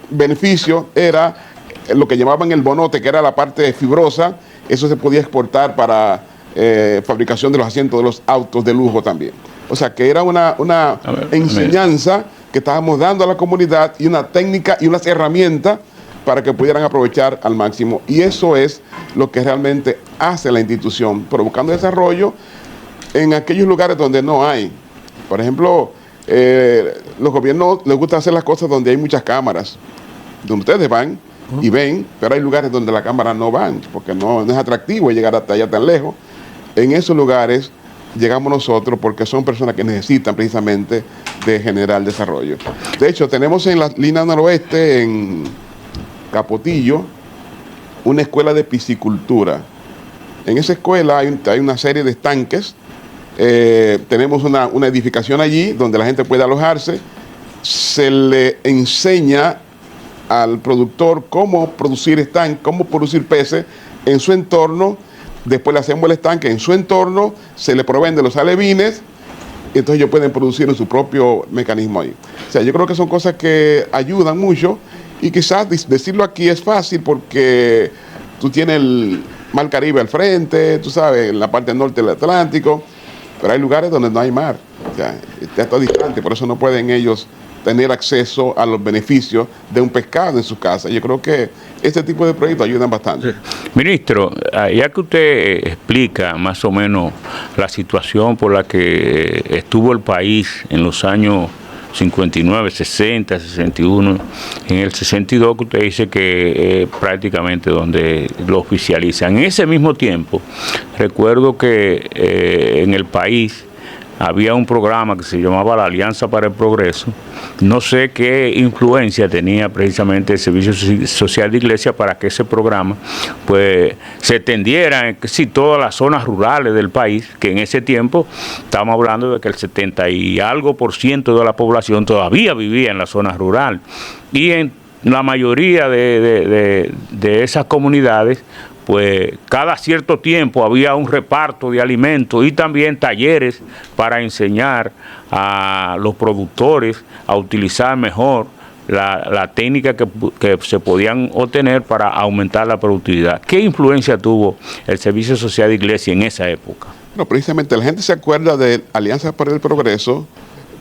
S8: beneficio era lo que llamaban el bonote, que era la parte fibrosa. Eso se podía exportar para fabricación de los asientos de los autos de lujo también. O sea que era una enseñanza que estábamos dando a la comunidad y una técnica y unas herramientas para que pudieran aprovechar al máximo. Y eso es lo que realmente hace la institución, provocando desarrollo en aquellos lugares donde no hay. Por ejemplo, los gobiernos les gusta hacer las cosas donde hay muchas cámaras, donde ustedes van y ven, pero hay lugares donde la cámara no van, porque no es atractivo llegar hasta allá tan lejos. En esos lugares llegamos nosotros porque son personas que necesitan precisamente de generar desarrollo. De hecho, tenemos en la línea noroeste, en Capotillo, una escuela de piscicultura. En esa escuela hay una serie de estanques. Tenemos una edificación allí donde la gente puede alojarse. Se le enseña al productor cómo producir estanques, cómo producir peces en su entorno. Después le hacemos el estanque en su entorno, se le proveen de los alevines, y entonces ellos pueden producir en su propio mecanismo ahí. O sea, yo creo que son cosas que ayudan mucho, y quizás decirlo aquí es fácil porque tú tienes el Mar Caribe al frente, tú sabes, en la parte norte del Atlántico, pero hay lugares donde no hay mar, o sea, está distante, por eso no pueden ellos tener acceso a los beneficios de un pescado en su casa. Yo creo que este tipo de proyectos ayudan bastante.
S3: Ministro, ya que usted explica más o menos la situación por la que estuvo el país en los años 59, 60, 61, en el 62 que usted dice que prácticamente donde lo oficializan. En ese mismo tiempo, recuerdo que en el país había un programa que se llamaba la Alianza para el Progreso. No sé qué influencia tenía precisamente el Servicio Social de Iglesia para que ese programa pues se extendiera en todas las zonas rurales del país, que en ese tiempo estamos hablando de que el 70 y algo % de la población todavía vivía en la zona rural. Y en la mayoría de esas comunidades, pues cada cierto tiempo había un reparto de alimentos y también talleres para enseñar a los productores a utilizar mejor la técnica que se podían obtener para aumentar la productividad. ¿Qué influencia tuvo el Servicio Social de Iglesia en esa época?
S8: No, precisamente la gente se acuerda de Alianza para el Progreso,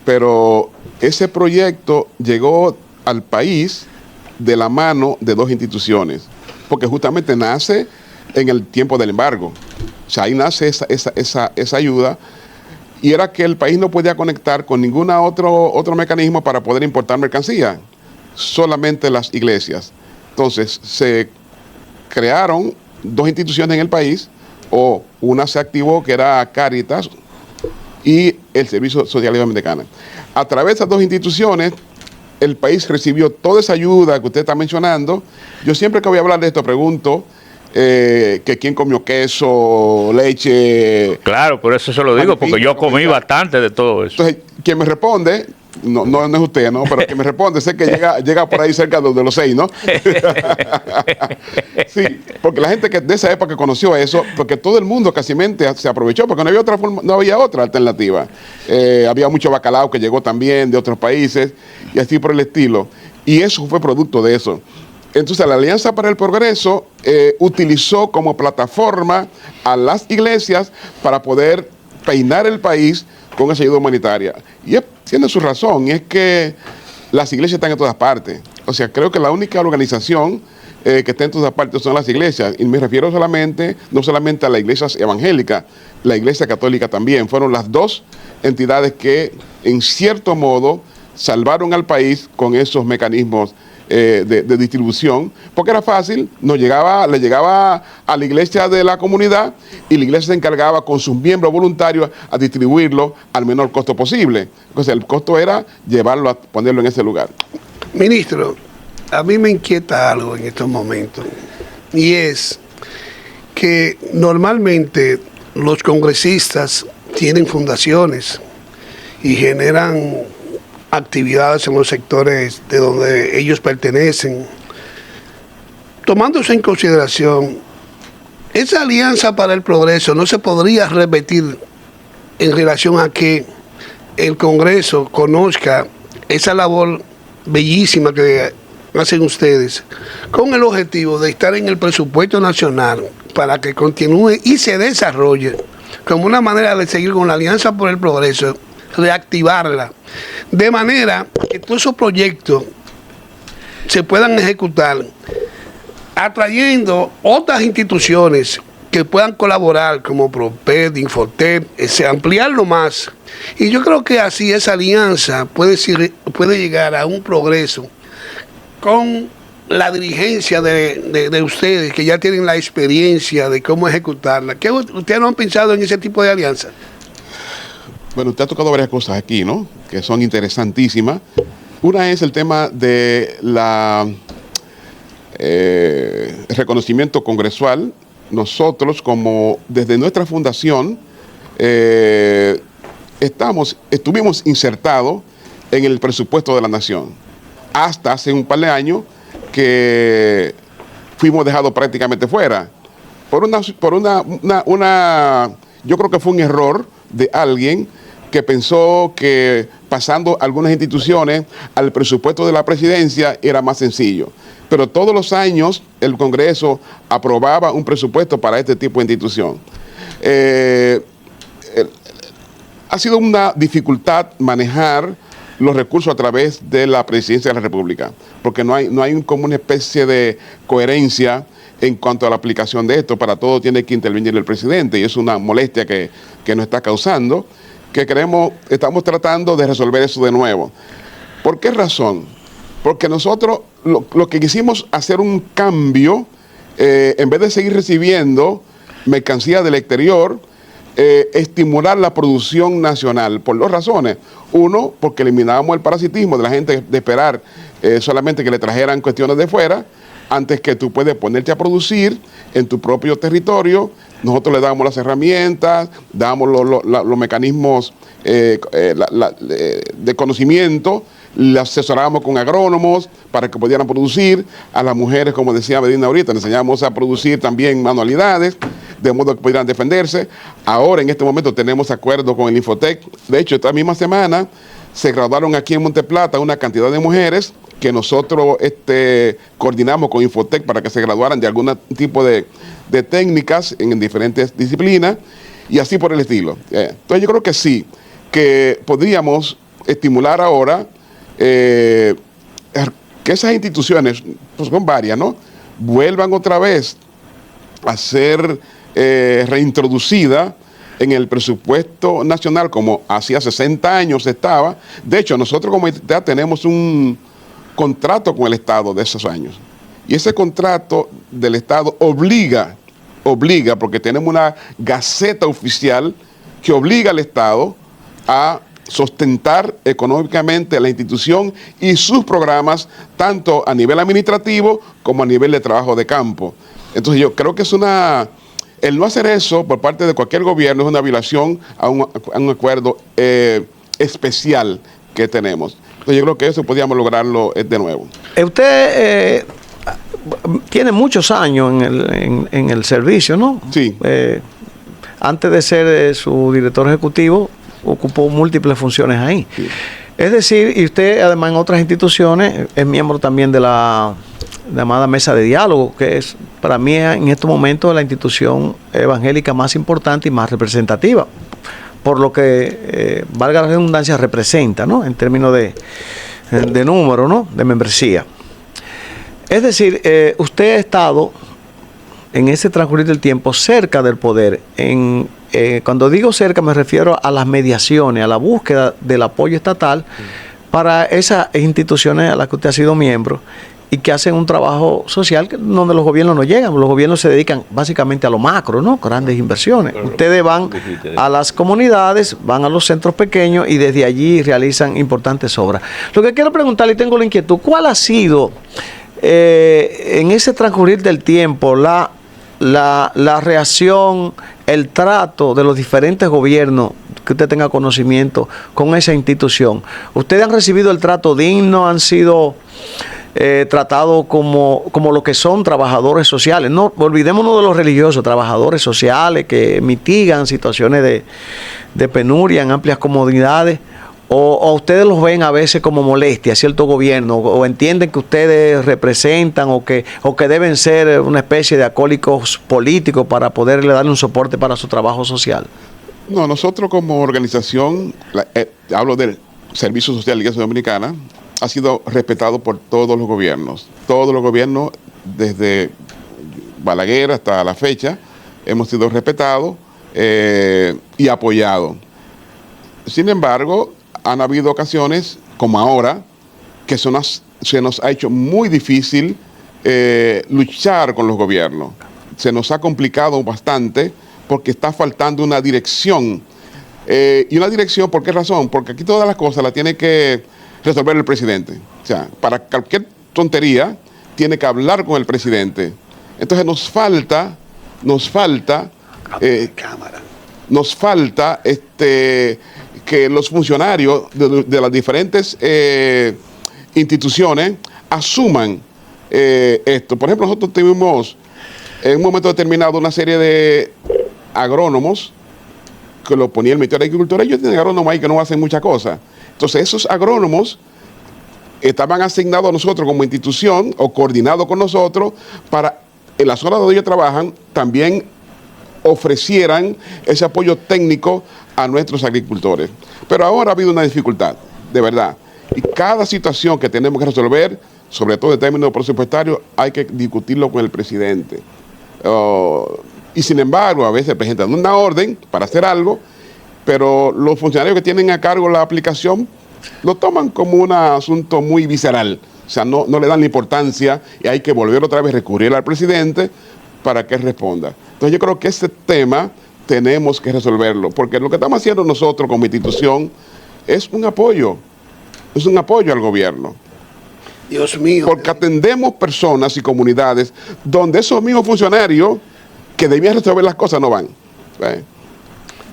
S8: pero ese proyecto llegó al país de la mano de dos instituciones, porque justamente nace en el tiempo del embargo. O sea, ahí nace esa ayuda, y era que el país no podía conectar con ningún otro mecanismo para poder importar mercancía, solamente las iglesias. Entonces se crearon dos instituciones en el país, o una se activó, que era Cáritas, y el Servicio Social Iberoamericano. A través de esas dos instituciones, el país recibió toda esa ayuda que usted está mencionando. Yo siempre que voy a hablar de esto pregunto, que quién comió queso, leche.
S3: Claro, por eso se lo digo, porque yo comí bastante de todo eso.
S8: Entonces, quien me responde, no es usted, ¿no? Pero quien me responde, sé que llega por ahí cerca de los 6, ¿no? Sí, porque la gente que de esa época conoció eso, porque todo el mundo casi se aprovechó, porque no había otra forma, no había otra alternativa. Había mucho bacalao que llegó también de otros países y así por el estilo. Y eso fue producto de eso. Entonces la Alianza para el Progreso utilizó como plataforma a las iglesias para poder peinar el país con esa ayuda humanitaria. Y tiene su razón, y es que las iglesias están en todas partes. O sea, creo que la única organización que está en todas partes son las iglesias. Y me refiero no solamente a las iglesias evangélicas, la iglesia católica también. Fueron las dos entidades que, en cierto modo, salvaron al país con esos mecanismos de distribución, porque era fácil, le llegaba a la iglesia de la comunidad y la iglesia se encargaba con sus miembros voluntarios a distribuirlo al menor costo posible. Entonces el costo era llevarlo a ponerlo en ese lugar.
S1: Ministro, a mí me inquieta algo en estos momentos, y es que normalmente los congresistas tienen fundaciones y generan actividades en los sectores de donde ellos pertenecen. Tomándose en consideración, esa Alianza para el Progreso no se podría repetir en relación a que el Congreso conozca esa labor bellísima que hacen ustedes, con el objetivo de estar en el presupuesto nacional para que continúe y se desarrolle como una manera de seguir con la Alianza por el Progreso, reactivarla, de manera que todos esos proyectos se puedan ejecutar, atrayendo otras instituciones que puedan colaborar, como Proped, Infotep, ampliarlo más. Y yo creo que así esa alianza puede llegar a un progreso con la dirigencia de ustedes, que ya tienen la experiencia de cómo ejecutarla. ¿Qué ustedes no han pensado en ese tipo de alianza?
S8: Bueno, usted ha tocado varias cosas aquí, ¿no? Que son interesantísimas. Una es el tema de reconocimiento congresual. Nosotros, como desde nuestra fundación, estuvimos insertados en el presupuesto de la nación. Hasta hace un par de años que fuimos dejados prácticamente fuera. Yo creo que fue un error de alguien que pensó que pasando algunas instituciones al presupuesto de la presidencia era más sencillo. Pero todos los años el Congreso aprobaba un presupuesto para este tipo de institución. Ha sido una dificultad manejar los recursos a través de la presidencia de la República, porque no hay como una especie de coherencia en cuanto a la aplicación de esto. Para todo tiene que intervenir el presidente, y es una molestia que nos está causando, que estamos tratando de resolver eso de nuevo. ¿Por qué razón? Porque nosotros lo que quisimos hacer un cambio, en vez de seguir recibiendo mercancía del exterior, estimular la producción nacional, por dos razones. Uno, porque eliminábamos el parasitismo de la gente de esperar solamente que le trajeran cuestiones de fuera, antes que tú puedes ponerte a producir en tu propio territorio. Nosotros le damos las herramientas, damos los mecanismos de conocimiento, le asesoramos con agrónomos para que pudieran producir. A las mujeres, como decía Medina ahorita, le enseñamos a producir también manualidades, de modo que pudieran defenderse. Ahora, en este momento, tenemos acuerdo con el Infotec. De hecho, esta misma semana se graduaron aquí en Monteplata una cantidad de mujeres que nosotros coordinamos con Infotec para que se graduaran de algún tipo de técnicas en diferentes disciplinas, y así por el estilo. Entonces yo creo que sí, que podríamos estimular ahora que esas instituciones, pues son varias, ¿no?, vuelvan otra vez a ser reintroducidas en el presupuesto nacional como hacía 60 años estaba. De hecho, nosotros como entidad tenemos un contrato con el Estado de esos años. Y ese contrato del Estado obliga, porque tenemos una gaceta oficial que obliga al Estado a sostentar económicamente la institución y sus programas, tanto a nivel administrativo como a nivel de trabajo de campo. Entonces yo creo que el no hacer eso por parte de cualquier gobierno es una violación a un acuerdo especial que tenemos. Entonces yo creo que eso podríamos lograrlo de nuevo.
S2: Usted tiene muchos años en el servicio, ¿no?
S8: Sí.
S2: Antes de ser su director ejecutivo, ocupó múltiples funciones ahí.
S8: Sí.
S2: Es decir, y usted además en otras instituciones es miembro también de la llamada Mesa de Diálogo, que es para mí en estos momentos la institución evangélica más importante y más representativa, por lo que, valga la redundancia, representa, ¿no? En términos de número, ¿no? De membresía. Es decir, usted ha estado en ese transcurrir del tiempo cerca del poder. Cuando digo cerca me refiero a las mediaciones, a la búsqueda del apoyo estatal para esas instituciones a las que usted ha sido miembro y que hacen un trabajo social donde los gobiernos no llegan. Los gobiernos se dedican básicamente a lo macro, ¿no? Grandes inversiones. Ustedes van a las comunidades, van a los centros pequeños y desde allí realizan importantes obras. Lo que quiero preguntarle, y tengo la inquietud, ¿cuál ha sido en ese transcurrir del tiempo la reacción, el trato de los diferentes gobiernos que usted tenga conocimiento con esa institución? ¿Ustedes han recibido el trato digno? ¿Han sido tratados como lo que son trabajadores sociales? No olvidémonos de los religiosos, trabajadores sociales que mitigan situaciones de penuria en amplias comodidades. ¿O ustedes los ven a veces como molestia a cierto gobierno? ¿O entienden que ustedes representan o que deben ser una especie de acólicos políticos para poderle darle un soporte para su trabajo social?
S8: No, nosotros como organización, hablo del Servicio Social de la Iglesia Dominicana, ha sido respetado por todos los gobiernos. Todos los gobiernos, desde Balaguer hasta la fecha, hemos sido respetados y apoyados. Sin embargo, han habido ocasiones, como ahora, que se nos ha hecho muy difícil luchar con los gobiernos. Se nos ha complicado bastante porque está faltando una dirección. Y una dirección, ¿por qué razón? Porque aquí todas las cosas las tiene que resolver el presidente. O sea, para cualquier tontería, tiene que hablar con el presidente. Entonces nos falta que los funcionarios de las diferentes instituciones asuman esto. Por ejemplo, nosotros tuvimos en un momento determinado una serie de agrónomos que lo ponía el Ministerio de Agricultura. Ellos tienen agrónomos ahí que no hacen muchas cosas. Entonces esos agrónomos estaban asignados a nosotros como institución o coordinados con nosotros para en las zonas donde ellos trabajan también ofrecieran ese apoyo técnico a nuestros agricultores. Pero ahora ha habido una dificultad, de verdad. Y cada situación que tenemos que resolver, sobre todo en términos presupuestarios, hay que discutirlo con el presidente. Y sin embargo, a veces presentan una orden para hacer algo, pero los funcionarios que tienen a cargo la aplicación lo toman como un asunto muy visceral. O sea, no le dan la importancia y hay que volver otra vez a recurrir al presidente para que él responda. Entonces yo creo que ese tema tenemos que resolverlo, porque lo que estamos haciendo nosotros como institución es un apoyo al gobierno.
S1: Dios mío.
S8: Porque atendemos personas y comunidades donde esos mismos funcionarios que debían resolver las cosas no van.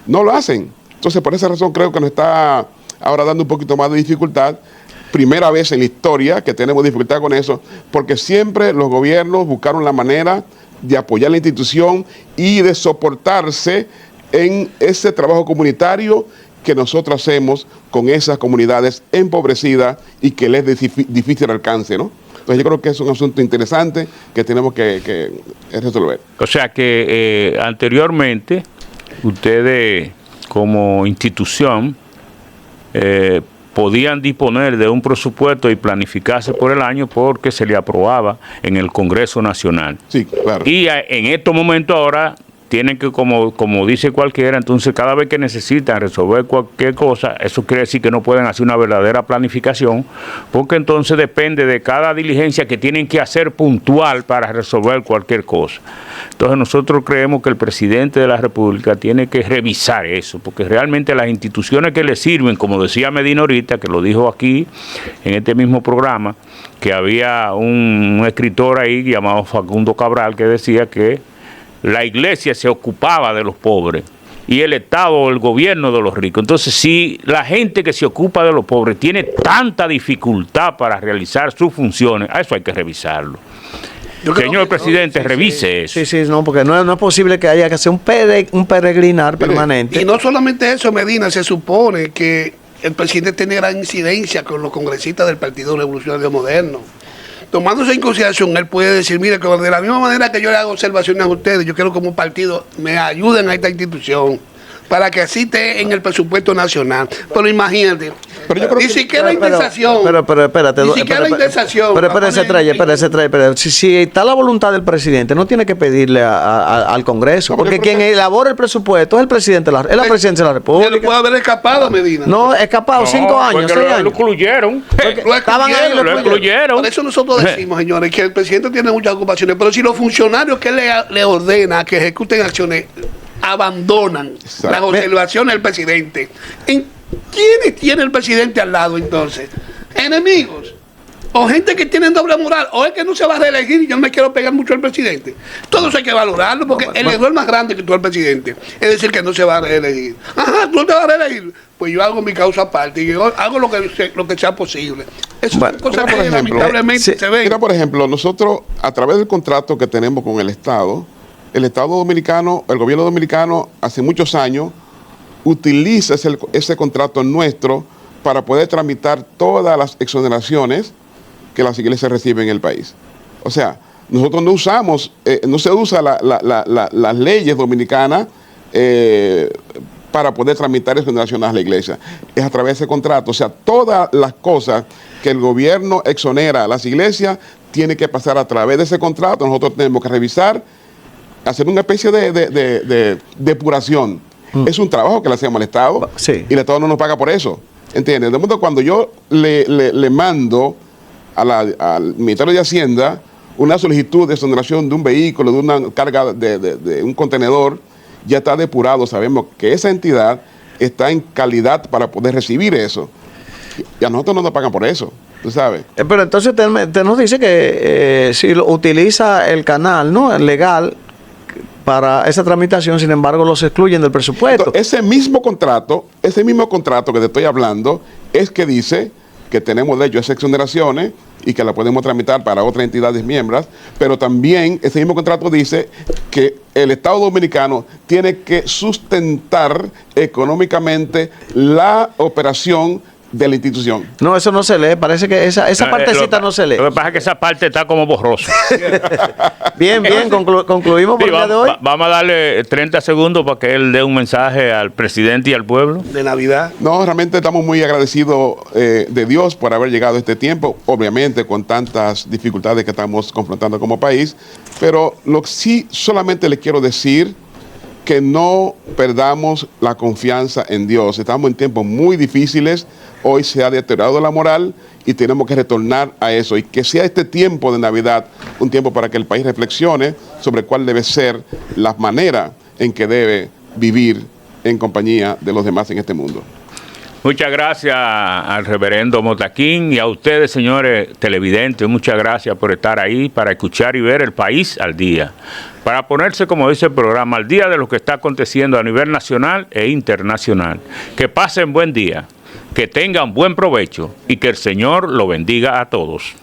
S8: No lo hacen. Entonces por esa razón creo que nos está ahora dando un poquito más de dificultad. Primera vez en la historia que tenemos dificultad con eso, porque siempre los gobiernos buscaron la manera de apoyar la institución y de soportarse en ese trabajo comunitario que nosotros hacemos con esas comunidades empobrecidas y que les es difícil alcance, ¿no? Entonces yo creo que es un asunto interesante que tenemos que resolver.
S3: O sea que anteriormente ustedes como institución podían disponer de un presupuesto y planificarse por el año porque se le aprobaba en el Congreso Nacional.
S8: Sí, claro.
S3: Y en estos momentos ahora tienen que, como dice cualquiera, entonces cada vez que necesitan resolver cualquier cosa, eso quiere decir que no pueden hacer una verdadera planificación, porque entonces depende de cada diligencia que tienen que hacer puntual para resolver cualquier cosa. Entonces nosotros creemos que el presidente de la República tiene que revisar eso, porque realmente las instituciones que le sirven, como decía Medina ahorita, que lo dijo aquí en este mismo programa, que había un escritor ahí llamado Facundo Cabral que decía que la iglesia se ocupaba de los pobres y el Estado o el gobierno de los ricos. Entonces, si la gente que se ocupa de los pobres tiene tanta dificultad para realizar sus funciones, a eso hay que revisarlo. Señor presidente, revise eso.
S2: Sí, no, porque no es posible que haya que hacer un peregrinar permanente.
S1: Y no solamente eso, Medina, se supone que el presidente tiene gran incidencia con los congresistas del Partido Revolucionario Moderno. Tomándose en consideración, él puede decir, mire, que de la misma manera que yo le hago observaciones a ustedes, yo quiero como partido me ayuden a esta institución para que así esté en el presupuesto nacional. Pero imagínate, ni siquiera la indexación.
S2: Pero espérate.
S1: Ni siquiera la indexación.
S2: Pero espérate. Si está la voluntad del presidente, no tiene que pedirle al Congreso, porque quien elabora el presupuesto es el presidente, es la presidencia de la República.
S1: Se lo puede haber escapado, Medina.
S2: No, escapado 5 años, 6 años.
S3: Lo excluyeron.
S2: Lo
S3: excluyeron.
S1: Por eso nosotros decimos, señores, que el presidente tiene muchas ocupaciones, pero si los funcionarios que le ordena que ejecuten acciones abandonan las observaciones del presidente, ¿en quiénes tiene el presidente al lado entonces? ¿Enemigos? ¿O gente que tiene doble moral? ¿O es que no se va a reelegir y yo no me quiero pegar mucho al presidente? Todo eso hay que valorarlo, porque el error más grande que tuvo el presidente es decir que no se va a reelegir. Ajá, tú no te vas a reelegir. Pues yo hago mi causa aparte y yo hago lo que sea posible. Eso es cosa que lamentablemente se ve.
S8: Mira, por ejemplo, nosotros, a través del contrato que tenemos con el Estado dominicano, el gobierno dominicano, hace muchos años, utiliza ese contrato nuestro para poder tramitar todas las exoneraciones que las iglesias reciben en el país. O sea, nosotros no usamos, no se usa las leyes dominicanas para poder tramitar exoneraciones a la iglesia. Es a través de ese contrato. O sea, todas las cosas que el gobierno exonera a las iglesias tiene que pasar a través de ese contrato. Nosotros tenemos que revisar, hacer una especie de depuración. Es un trabajo que le hacemos al Estado y el Estado no nos paga por eso. ¿Entiendes? De modo cuando yo le mando al Ministerio de Hacienda una solicitud de exoneración de un vehículo, de una carga de un contenedor, ya está depurado. Sabemos que esa entidad está en calidad para poder recibir eso. Y a nosotros no nos pagan por eso. Tú sabes.
S2: Pero entonces usted nos dice que si lo utiliza el canal, ¿no?, legal para esa tramitación, sin embargo, los excluyen del presupuesto.
S8: Entonces, ese mismo contrato que te estoy hablando, es que dice que tenemos de hecho esas exoneraciones y que la podemos tramitar para otras entidades miembros, pero también ese mismo contrato dice que el Estado dominicano tiene que sustentar económicamente la operación de la institución.
S2: No, eso no se lee, parece que esa partecita no se lee.
S3: Lo que pasa es que esa parte está como borrosa.
S2: Bien, concluimos por el día de hoy.
S3: Vamos a darle 30 segundos para que él dé un mensaje al presidente y al pueblo.
S1: De Navidad.
S8: No, realmente estamos muy agradecidos de Dios por haber llegado a este tiempo, obviamente con tantas dificultades que estamos confrontando como país, pero lo que sí solamente le quiero decir que no perdamos la confianza en Dios. Estamos en tiempos muy difíciles. Hoy se ha deteriorado la moral y tenemos que retornar a eso. Y que sea este tiempo de Navidad un tiempo para que el país reflexione sobre cuál debe ser la manera en que debe vivir en compañía de los demás en este mundo.
S3: Muchas gracias al reverendo Motaquín y a ustedes, señores televidentes. Muchas gracias por estar ahí para escuchar y ver el país al día. Para ponerse, como dice el programa, al día de lo que está aconteciendo a nivel nacional e internacional. Que pasen buen día, que tengan buen provecho y que el Señor lo bendiga a todos.